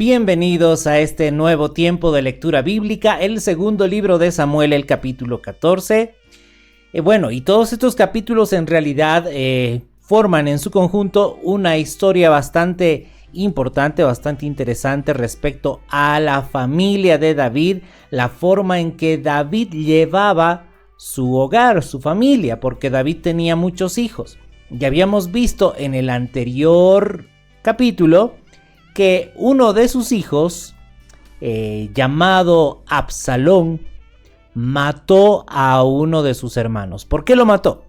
Bienvenidos a este nuevo tiempo de lectura bíblica, el segundo libro de Samuel, el capítulo 14. Y todos estos capítulos en realidad forman en su conjunto una historia bastante importante, bastante interesante respecto a la familia de David, la forma en que David llevaba su hogar, su familia, porque David tenía muchos hijos. Ya habíamos visto en el anterior capítulo que uno de sus hijos, llamado Absalón, mató a uno de sus hermanos. ¿Por qué lo mató?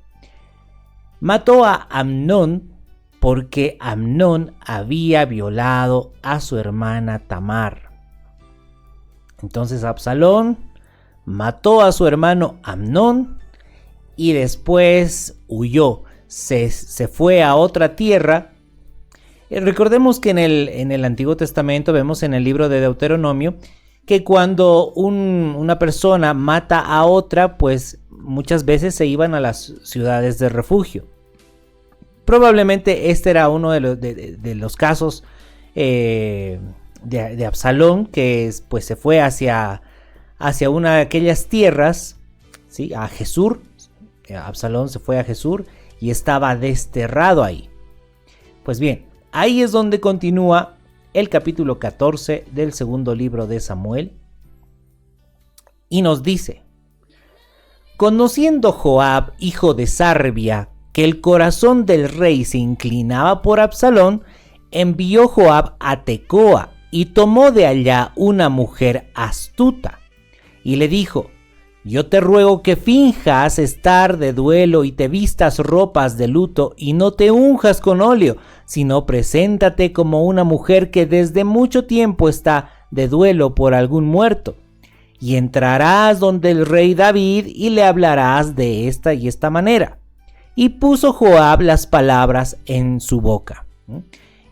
Mató a Amnón porque Amnón había violado a su hermana Tamar. Entonces Absalón mató a su hermano Amnón y después huyó. Se fue a otra tierra. Recordemos que en el Antiguo Testamento vemos en el libro de Deuteronomio que cuando una persona mata a otra, pues muchas veces se iban a las ciudades de refugio. Probablemente este era uno de los casos de Absalón, que pues se fue hacia una de aquellas tierras, ¿sí? A Gesur. Absalón se fue a Gesur y estaba desterrado ahí. Pues bien, ahí es donde continúa el capítulo 14 del segundo libro de Samuel. Y nos dice: conociendo Joab, hijo de Sarbia, que el corazón del rey se inclinaba por Absalón, envió Joab a Tecoa y tomó de allá una mujer astuta. Y le dijo: yo te ruego que finjas estar de duelo y te vistas ropas de luto y no te unjas con óleo, sino preséntate como una mujer que desde mucho tiempo está de duelo por algún muerto. Y entrarás donde el rey David y le hablarás de esta y esta manera. Y puso Joab las palabras en su boca.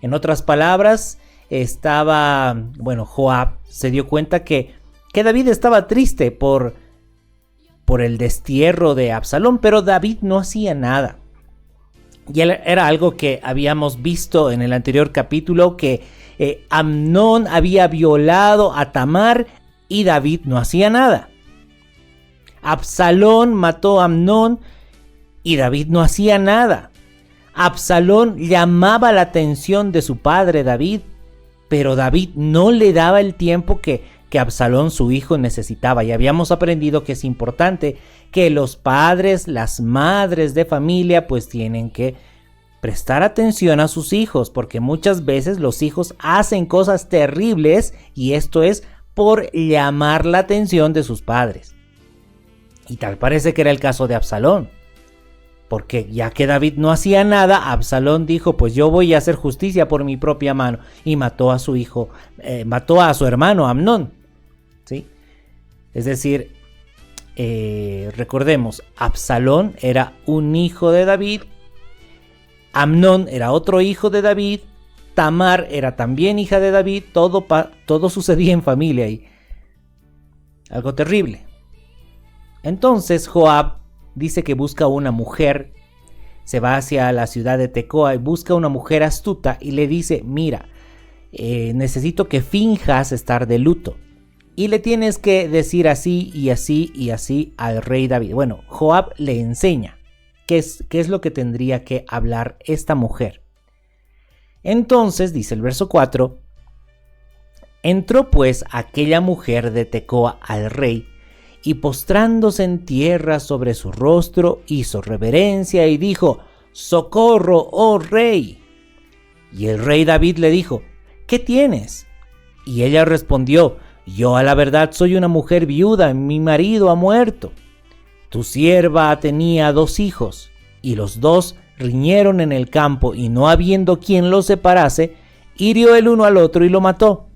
En otras palabras, Joab se dio cuenta que David estaba triste por el destierro de Absalón, pero David no hacía nada. Y era algo que habíamos visto en el anterior capítulo, que Amnón había violado a Tamar y David no hacía nada. Absalón mató a Amnón y David no hacía nada. Absalón llamaba la atención de su padre David, pero David no le daba el tiempo que Absalón, su hijo, necesitaba. Y habíamos aprendido que es importante que los padres, las madres de familia, pues tienen que prestar atención a sus hijos, porque muchas veces los hijos hacen cosas terribles y esto es por llamar la atención de sus padres. Y tal parece que era el caso de Absalón, porque ya que David no hacía nada, Absalón dijo: pues yo voy a hacer justicia por mi propia mano, y mató a su hijo, mató a su hermano Amnón, ¿sí? Es decir, recordemos, Absalón era un hijo de David, Amnón era otro hijo de David, Tamar era también hija de David, todo sucedía en familia y algo terrible. Entonces Joab dice que busca una mujer, se va hacia la ciudad de Tecoa y busca una mujer astuta y le dice: mira, necesito que finjas estar de luto y le tienes que decir así y así y así al rey David. Bueno, Joab le enseña qué es lo que tendría que hablar esta mujer. Entonces, dice el verso 4, entró pues aquella mujer de Tecoa al rey, y postrándose en tierra sobre su rostro, hizo reverencia y dijo: ¡socorro, oh rey! Y el rey David le dijo: ¿qué tienes? Y ella respondió: yo a la verdad soy una mujer viuda, mi marido ha muerto. Tu sierva tenía 2 hijos, y los 2 riñeron en el campo, y no habiendo quien los separase, hirió el uno al otro y lo mató.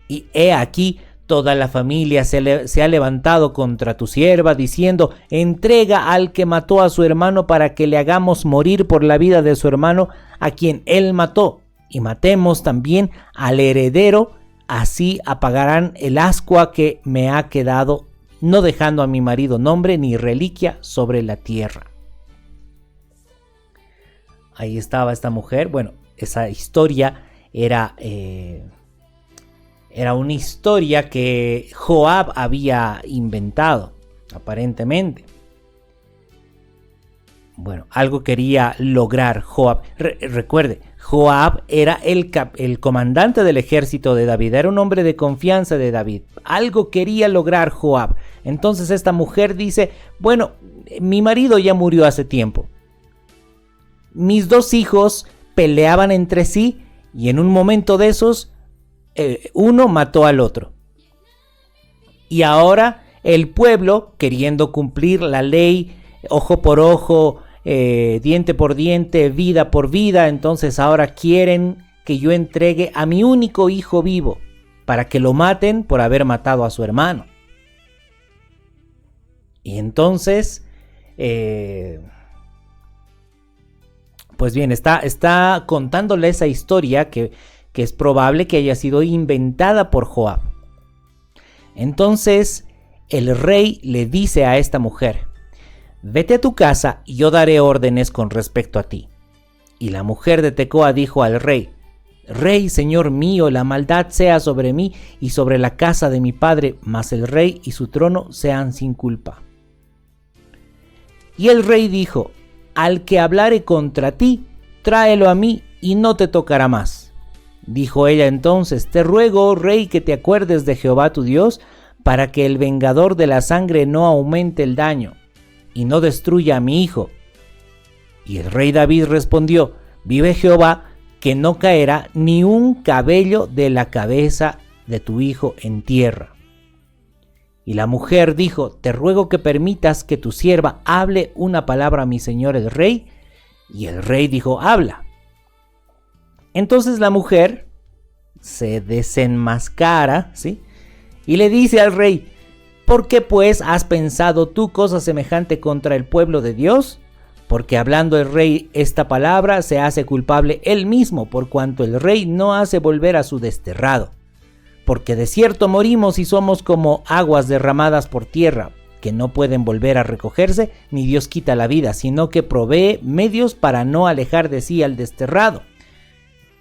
Y he aquí, toda la familia se ha levantado contra tu sierva, diciendo: entrega al que mató a su hermano para que le hagamos morir por la vida de su hermano a quien él mató, y matemos también al heredero, así apagarán el ascua que me ha quedado, no dejando a mi marido nombre ni reliquia sobre la tierra. Ahí estaba esta mujer. Bueno, esa historia era Era una historia que Joab había inventado, aparentemente. Bueno, algo quería lograr Joab. Recuerde, Joab era el comandante del ejército de David, era un hombre de confianza de David. Algo quería lograr Joab. Entonces esta mujer dice, bueno, mi marido ya murió hace tiempo. Mis 2 hijos peleaban entre sí y en un momento de esos, uno mató al otro. Y ahora el pueblo, queriendo cumplir la ley, ojo por ojo, diente por diente, vida por vida, entonces ahora quieren que yo entregue a mi único hijo vivo para que lo maten por haber matado a su hermano. Y entonces, pues bien, está contándole esa historia que es probable que haya sido inventada por Joab. Entonces el rey le dice a esta mujer, vete a tu casa y yo daré órdenes con respecto a ti. Y la mujer de Tecoa dijo al rey, Rey, señor mío, la maldad sea sobre mí y sobre la casa de mi padre, mas el rey y su trono sean sin culpa. Y el rey dijo, al que hablare contra ti, tráelo a mí y no te tocará más. Dijo ella entonces, te ruego, oh rey, que te acuerdes de Jehová tu Dios, para que el vengador de la sangre no aumente el daño y no destruya a mi hijo. Y el rey David respondió, vive Jehová, que no caerá ni un cabello de la cabeza de tu hijo en tierra. Y la mujer dijo, te ruego que permitas que tu sierva hable una palabra a mi señor el rey. Y el rey dijo, habla. Entonces la mujer se desenmascara, ¿sí? Y le dice al rey, ¿por qué pues has pensado tú cosa semejante contra el pueblo de Dios? Porque hablando el rey esta palabra se hace culpable él mismo, por cuanto el rey no hace volver a su desterrado. Porque de cierto morimos y somos como aguas derramadas por tierra, que no pueden volver a recogerse, ni Dios quita la vida, sino que provee medios para no alejar de sí al desterrado.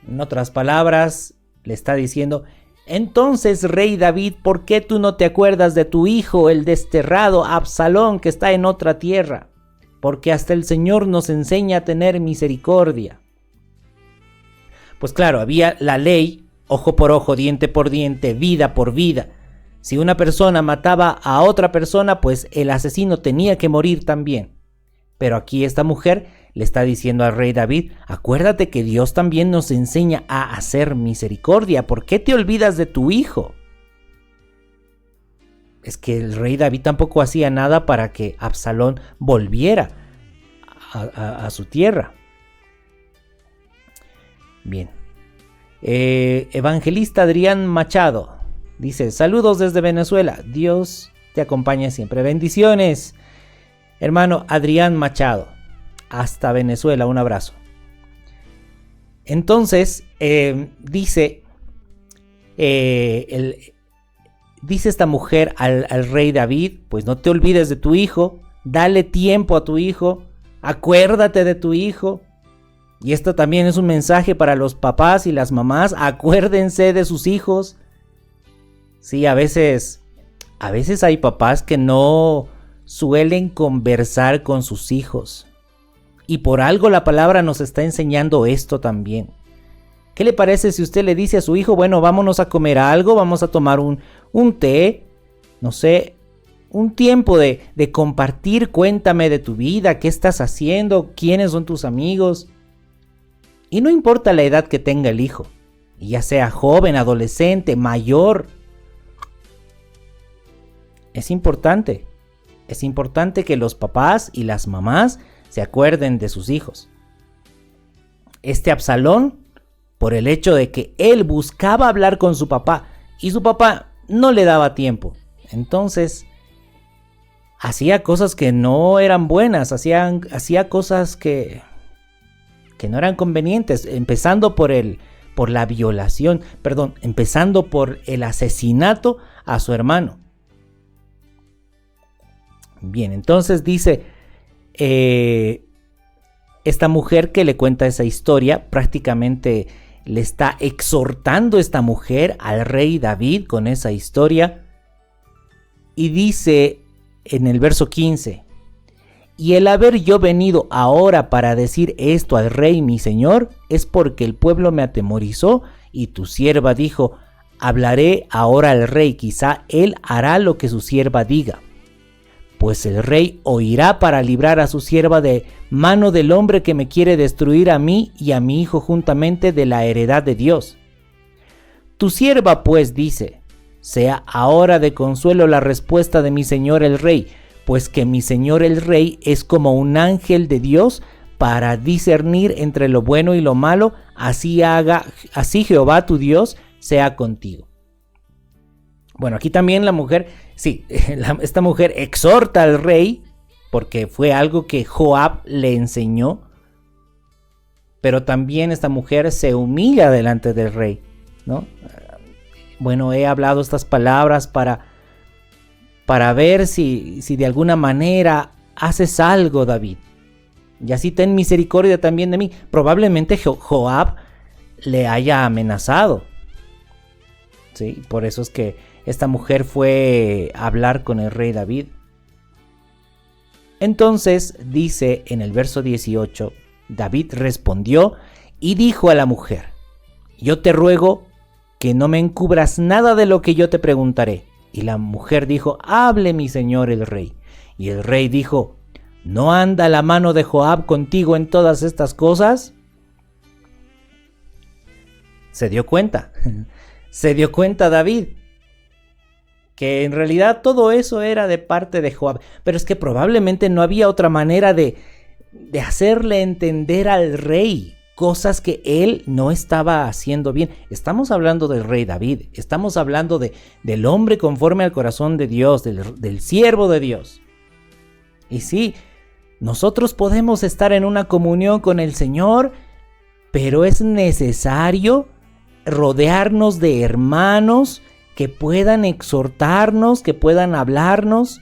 En otras palabras, le está diciendo, entonces, rey David, ¿por qué tú no te acuerdas de tu hijo, el desterrado Absalón, que está en otra tierra? Porque hasta el Señor nos enseña a tener misericordia. Pues claro, había la ley, ojo por ojo, diente por diente, vida por vida. Si una persona mataba a otra persona, pues el asesino tenía que morir también. Pero aquí esta mujer le está diciendo al rey David, acuérdate que Dios también nos enseña a hacer misericordia. ¿Por qué te olvidas de tu hijo? Es que el rey David tampoco hacía nada para que Absalón volviera a su tierra. Bien. Evangelista Adrián Machado dice, saludos desde Venezuela. Dios te acompaña siempre. Bendiciones, hermano Adrián Machado. Hasta Venezuela, un abrazo. Entonces, dice esta mujer al rey David, pues no te olvides de tu hijo, dale tiempo a tu hijo, acuérdate de tu hijo. Y esto también es un mensaje para los papás y las mamás, acuérdense de sus hijos. Sí, a veces hay papás que no suelen conversar con sus hijos. Y por algo la palabra nos está enseñando esto también. ¿Qué le parece si usted le dice a su hijo, bueno, vámonos a comer algo, vamos a tomar un té, no sé, un tiempo de compartir, cuéntame de tu vida, qué estás haciendo, quiénes son tus amigos? Y no importa la edad que tenga el hijo, ya sea joven, adolescente, mayor. Es importante que los papás y las mamás se acuerden de sus hijos. Este Absalón, por el hecho de que él buscaba hablar con su papá y su papá no le daba tiempo, entonces hacía cosas que no eran buenas, hacía cosas que no eran convenientes, empezando por la violación, empezando por el asesinato a su hermano. Bien, entonces dice esta mujer que le cuenta esa historia, prácticamente le está exhortando esta mujer al rey David con esa historia. Y dice en el verso 15: y el haber yo venido ahora para decir esto al rey mi señor, es porque el pueblo me atemorizó, y tu sierva dijo: hablaré ahora al rey, quizá él hará lo que su sierva diga. Pues el rey oirá para librar a su sierva de mano del hombre que me quiere destruir a mí y a mi hijo juntamente de la heredad de Dios. Tu sierva pues dice: sea ahora de consuelo la respuesta de mi señor el rey, pues que mi señor el rey es como un ángel de Dios para discernir entre lo bueno y lo malo, así Jehová tu Dios sea contigo. Bueno, aquí también la mujer, esta mujer exhorta al rey, porque fue algo que Joab le enseñó, pero también esta mujer se humilla delante del rey, ¿no? Bueno, he hablado estas palabras para ver si de alguna manera haces algo, David, y así ten misericordia también de mí. Probablemente Joab le haya amenazado, ¿sí? Por eso es que esta mujer fue a hablar con el rey David. Entonces dice en el verso 18: David respondió y dijo a la mujer: yo te ruego que no me encubras nada de lo que yo te preguntaré. Y la mujer dijo: hable mi señor el rey. Y el rey dijo: ¿no anda la mano de Joab contigo en todas estas cosas? Se dio cuenta David que en realidad todo eso era de parte de Joab, pero es que probablemente no había otra manera de hacerle entender al rey cosas que él no estaba haciendo bien. Estamos hablando del rey David, estamos hablando del hombre conforme al corazón de Dios, del siervo de Dios. Y sí, nosotros podemos estar en una comunión con el Señor, pero es necesario rodearnos de hermanos que puedan exhortarnos, que puedan hablarnos.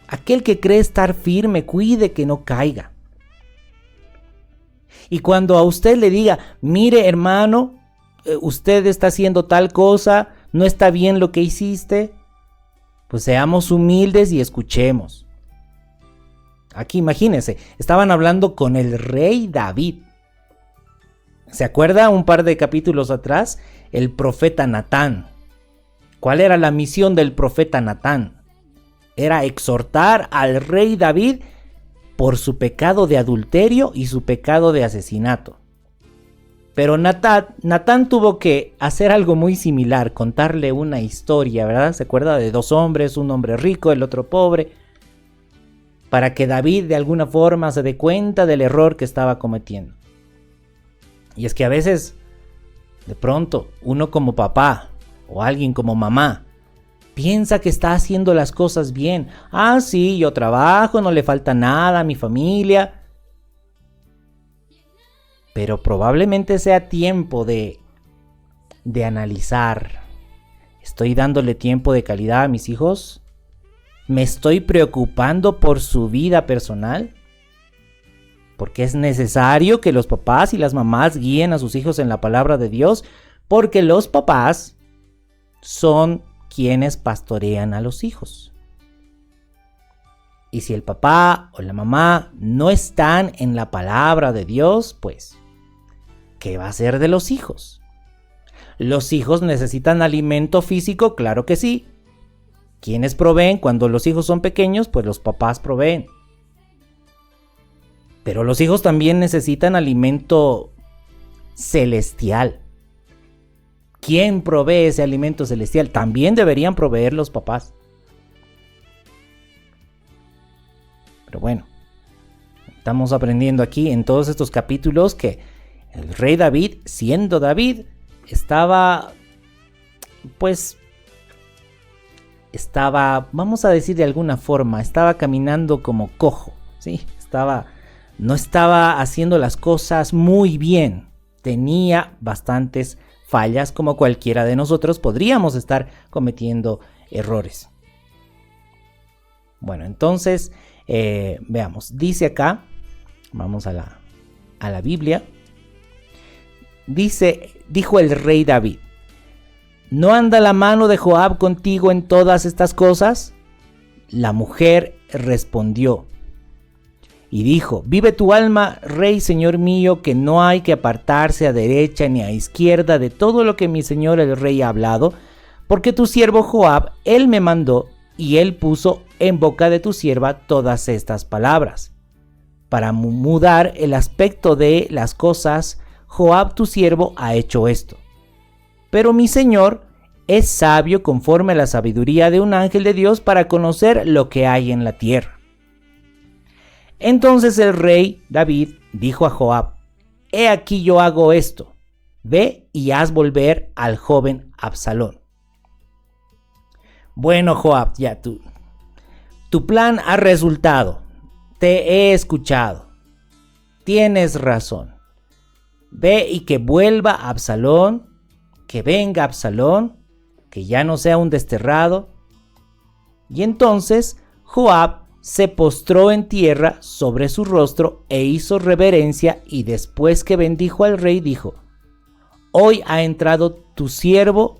Aquel que cree estar firme, cuide que no caiga. Y cuando a usted le diga: mire hermano, usted está haciendo tal cosa, no está bien lo que hiciste, pues seamos humildes y escuchemos. Aquí imagínense, estaban hablando con el rey David. ¿Se acuerda un par de capítulos atrás? El profeta Natán. ¿Cuál era la misión del profeta Natán? Era exhortar al rey David por su pecado de adulterio y su pecado de asesinato. Pero Natán tuvo que hacer algo muy similar, contarle una historia, ¿verdad? ¿Se acuerda de dos hombres, un hombre rico, el otro pobre? Para que David de alguna forma se dé cuenta del error que estaba cometiendo. Y es que a veces, de pronto, uno como papá o alguien como mamá piensa que está haciendo las cosas bien. Ah, sí, yo trabajo, no le falta nada a mi familia. Pero probablemente sea tiempo de analizar. ¿Estoy dándole tiempo de calidad a mis hijos? ¿Me estoy preocupando por su vida personal? Porque es necesario que los papás y las mamás guíen a sus hijos en la palabra de Dios, porque los papás son quienes pastorean a los hijos. Y si el papá o la mamá no están en la palabra de Dios, pues, ¿qué va a ser de los hijos? ¿Los hijos necesitan alimento físico? Claro que sí. ¿Quiénes proveen cuando los hijos son pequeños? Pues los papás proveen. Pero los hijos también necesitan alimento celestial. ¿Quién provee ese alimento celestial? También deberían proveer los papás. Pero bueno, estamos aprendiendo aquí en todos estos capítulos que el rey David, siendo David, estaba, vamos a decir de alguna forma, estaba caminando como cojo, ¿sí? No estaba haciendo las cosas muy bien. Tenía bastantes fallas, como cualquiera de nosotros podríamos estar cometiendo errores. Bueno, entonces, veamos. Dice acá, vamos a la Biblia. dijo el rey David: ¿no anda la mano de Joab contigo en todas estas cosas? La mujer respondió y dijo: vive tu alma, rey señor mío, que no hay que apartarse a derecha ni a izquierda de todo lo que mi señor el rey ha hablado, porque tu siervo Joab, él me mandó, y él puso en boca de tu sierva todas estas palabras. Para mudar el aspecto de las cosas, Joab tu siervo ha hecho esto. Pero mi señor es sabio conforme a la sabiduría de un ángel de Dios para conocer lo que hay en la tierra. Entonces el rey David dijo a Joab: he aquí yo hago esto, ve y haz volver al joven Absalón. Bueno, Joab, ya tu plan ha resultado, te he escuchado, tienes razón. Ve y que vuelva Absalón, que venga Absalón, que ya no sea un desterrado. Y entonces Joab se postró en tierra sobre su rostro e hizo reverencia, y después que bendijo al rey dijo: hoy ha entendido tu siervo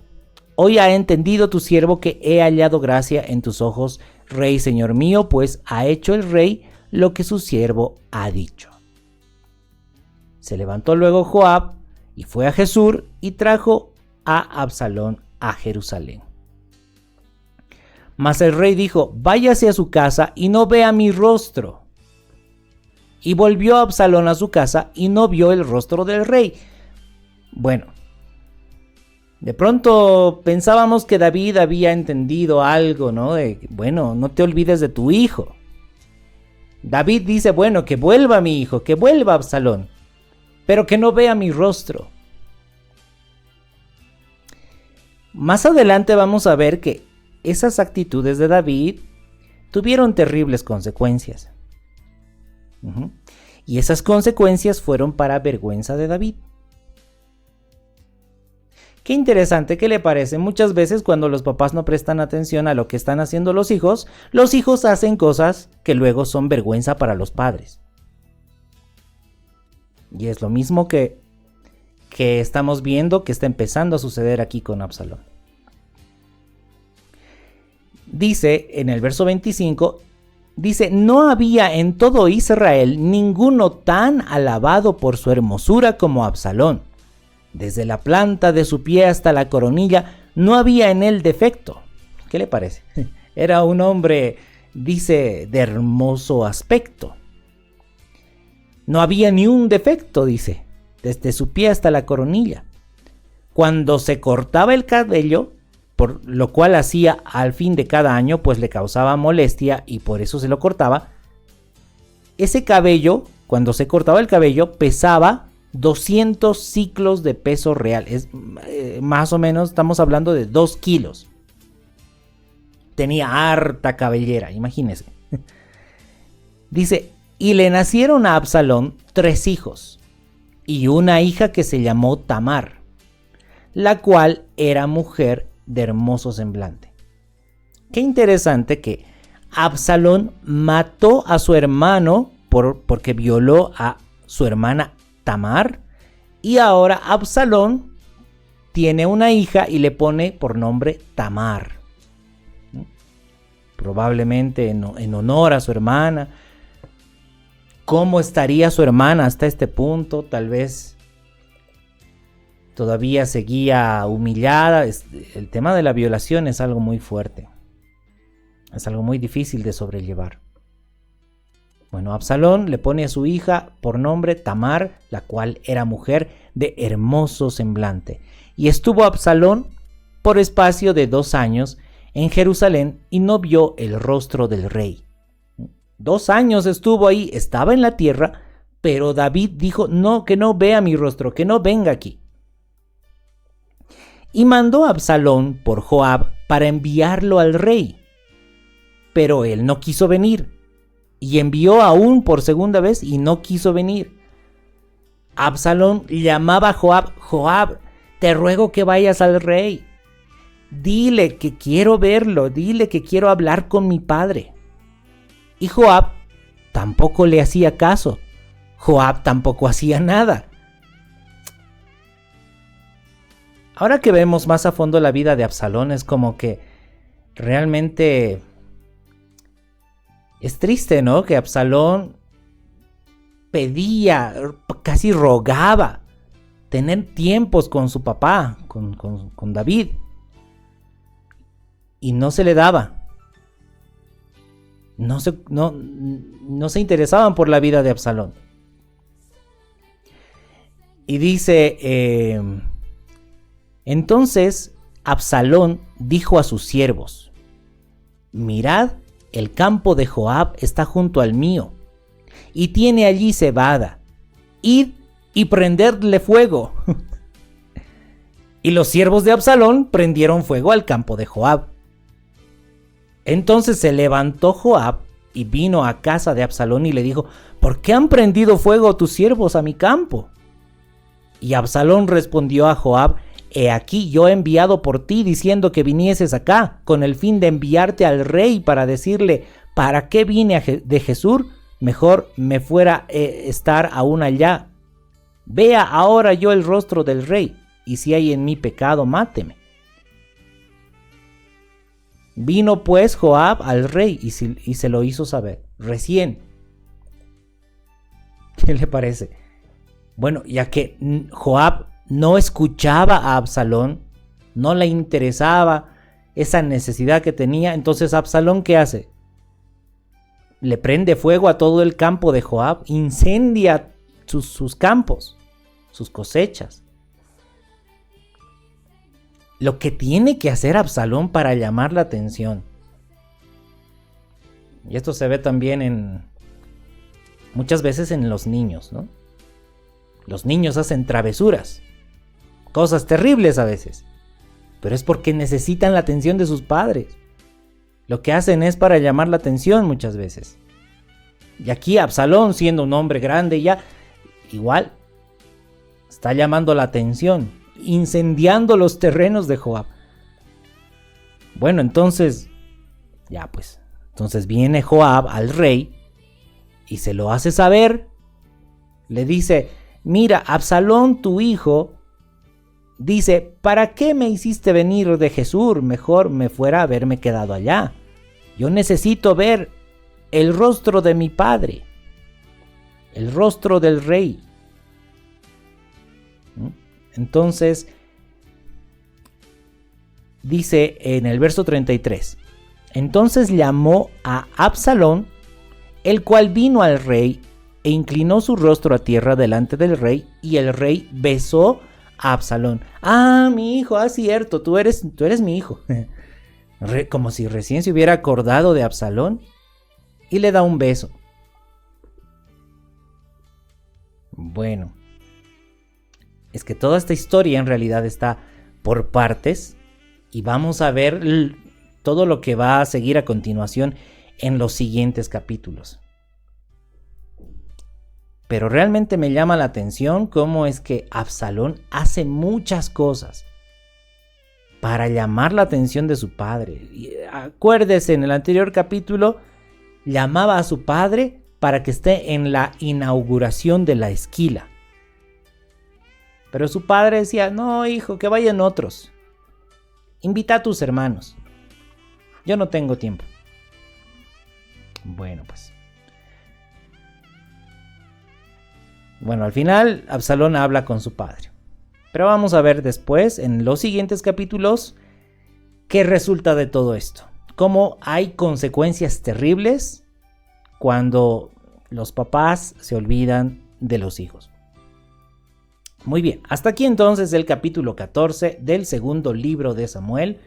que he hallado gracia en tus ojos, rey señor mío, pues ha hecho el rey lo que su siervo ha dicho. Se levantó luego Joab y fue a Jesús y trajo a Absalón a Jerusalén. Mas el rey dijo: váyase a su casa y no vea mi rostro. Y volvió Absalón a su casa y no vio el rostro del rey. Bueno, de pronto pensábamos que David había entendido algo, ¿no? No te olvides de tu hijo. David dice: bueno, que vuelva mi hijo, que vuelva Absalón, pero que no vea mi rostro. Más adelante vamos a ver que esas actitudes de David tuvieron terribles consecuencias. Y esas consecuencias fueron para vergüenza de David. Qué interesante, ¿qué le parece? Muchas veces cuando los papás no prestan atención a lo que están haciendo los hijos hacen cosas que luego son vergüenza para los padres. Y es lo mismo que estamos viendo que está empezando a suceder aquí con Absalón. Dice en el verso 25, dice: no había en todo Israel ninguno tan alabado por su hermosura como Absalón. Desde la planta de su pie hasta la coronilla no había en él defecto. ¿Qué le parece? Era un hombre, dice, de hermoso aspecto. No había ni un defecto, dice, desde su pie hasta la coronilla. Cuando se cortaba el cabello, por lo cual hacía al fin de cada año, pues le causaba molestia y por eso se lo cortaba, ese cabello, cuando se cortaba el cabello, pesaba 200 ciclos de peso real. Es más o menos, estamos hablando de 2 kilos. Tenía harta cabellera, imagínense. Dice: y le nacieron a Absalón 3 hijos y una hija que se llamó Tamar, la cual era mujer de hermoso semblante. Qué interesante que Absalón mató a su hermano porque violó a su hermana Tamar, y ahora Absalón tiene una hija y le pone por nombre Tamar, probablemente en honor a su hermana. ¿Cómo estaría su hermana hasta este punto? Tal vez todavía seguía humillada. El tema de la violación es algo muy fuerte, es algo muy difícil de sobrellevar. Bueno, Absalón le pone a su hija por nombre Tamar, la cual era mujer de hermoso semblante. Y estuvo Absalón por espacio de 2 años en Jerusalén y no vio el rostro del rey. 2 años estuvo ahí, estaba en la tierra, pero David dijo: no, que no vea mi rostro, que no venga aquí. Y mandó a Absalón por Joab para enviarlo al rey, pero él no quiso venir. Y envió aún por segunda vez y no quiso venir. Absalón llamaba a Joab: Joab, te ruego que vayas al rey. Dile que quiero verlo, dile que quiero hablar con mi padre. Y Joab tampoco le hacía caso. Joab tampoco hacía nada. Ahora que vemos más a fondo la vida de Absalón, es como que realmente es triste, ¿no? Que Absalón pedía, casi rogaba tener tiempos con su papá, con David, y no se le daba. No se interesaban por la vida de Absalón. Y dice, entonces Absalón dijo a sus siervos: mirad, el campo de Joab está junto al mío, y tiene allí cebada. Id y prendedle fuego. Y los siervos de Absalón prendieron fuego al campo de Joab. Entonces se levantó Joab y vino a casa de Absalón y le dijo: ¿por qué han prendido fuego tus siervos a mi campo? Y Absalón respondió a Joab: he aquí yo he enviado por ti diciendo que vinieses acá, con el fin de enviarte al rey para decirle: ¿para qué vine de Jesús? Mejor me fuera estar aún allá. Vea ahora yo el rostro del rey, y si hay en mí pecado, máteme. Vino pues Joab al rey y se lo hizo saber. Recién. ¿Qué le parece? Bueno, ya que Joab no escuchaba a Absalón, no le interesaba esa necesidad que tenía, entonces Absalón, ¿qué hace? Le prende fuego a todo el campo de Joab, incendia sus campos, sus cosechas. Lo que tiene que hacer Absalón para llamar la atención. Y esto se ve también muchas veces en los niños, ¿no? Los niños hacen travesuras, cosas terribles a veces, pero es porque necesitan la atención de sus padres. Lo que hacen es para llamar la atención muchas veces. Y aquí Absalón, siendo un hombre grande ya, igual está llamando la atención, incendiando los terrenos de Joab. Bueno, entonces viene Joab al rey y se lo hace saber. Le dice: mira, Absalón tu hijo dice: ¿para qué me hiciste venir de Jesús? Mejor me fuera a haberme quedado allá. Yo necesito ver el rostro de mi padre, el rostro del rey. Entonces, dice en el verso 33, entonces llamó a Absalón, el cual vino al rey e inclinó su rostro a tierra delante del rey, y el rey besó a Absalón. Ah, mi hijo, cierto, tú eres mi hijo. Como si recién se hubiera acordado de Absalón, y le da un beso. Bueno, es que toda esta historia en realidad está por partes, y vamos a ver todo lo que va a seguir a continuación en los siguientes capítulos. Pero realmente me llama la atención cómo es que Absalón hace muchas cosas para llamar la atención de su padre. Y acuérdese, en el anterior capítulo llamaba a su padre para que esté en la inauguración de la esquila. Pero su padre decía: no, hijo, que vayan otros. Invita a tus hermanos. Yo no tengo tiempo. Bueno, pues. Bueno, al final Absalón habla con su padre. Pero vamos a ver después, en los siguientes capítulos, qué resulta de todo esto. Cómo hay consecuencias terribles cuando los papás se olvidan de los hijos. Muy bien, hasta aquí entonces el capítulo 14 del segundo libro de Samuel.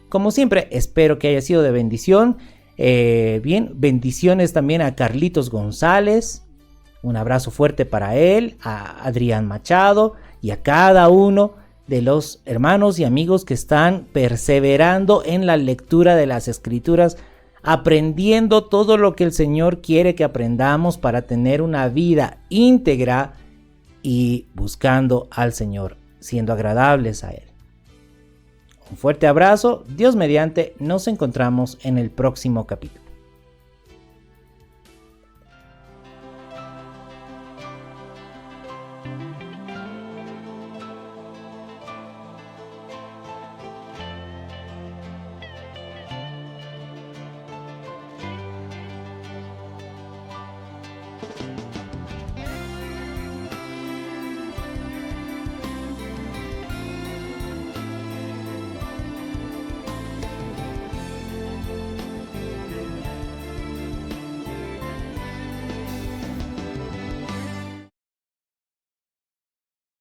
Como siempre, espero que haya sido de bendición. Bendiciones también a Carlitos González. Un abrazo fuerte para él, a Adrián Machado y a cada uno de los hermanos y amigos que están perseverando en la lectura de las Escrituras, aprendiendo todo lo que el Señor quiere que aprendamos para tener una vida íntegra y buscando al Señor, siendo agradables a Él. Un fuerte abrazo, Dios mediante, nos encontramos en el próximo capítulo.